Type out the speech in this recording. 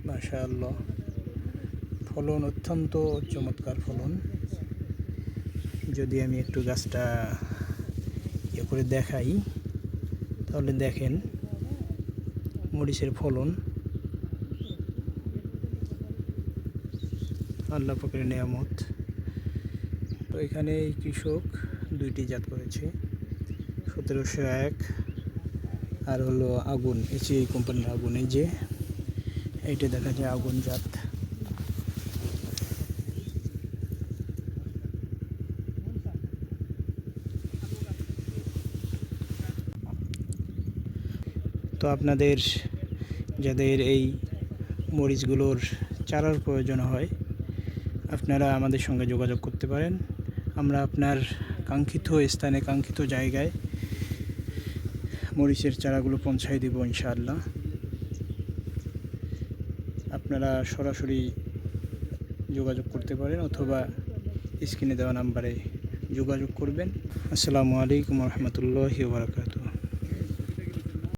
মাশাআল্লাহ, ফলন অত্যন্ত চমৎকার ফলন। যদি আমি একটু গাছটা করে দেখাই, তাহলে দেখেন মরিচের ফলন আল্লাহ পাকের নেয়ামত। তো এখানে এই কৃষক দুইটি জাত করেছে, 1701 আর হলো আগুন, এই কোম্পানির আগুন। এই যে এইটা দেখা যায় আগুন জাত। তো আপনাদের যাদের এই মরিচগুলোর চারার প্রয়োজন হয়, আপনারা আমাদের সঙ্গে যোগাযোগ করতে পারেন। আমরা আপনার কাঙ্ক্ষিত স্থানে, কাঙ্ক্ষিত জায়গায় মরিচের চারাগুলো পৌঁছায় দেব ইনশাআল্লাহ। আপনারা সরাসরি যোগাযোগ করতে পারেন অথবা স্ক্রিনে দেওয়া নাম্বারে যোগাযোগ করবেন। আসসালামু আলাইকুম রহমতুল্লাহি ওয়া বারাকাতুহু।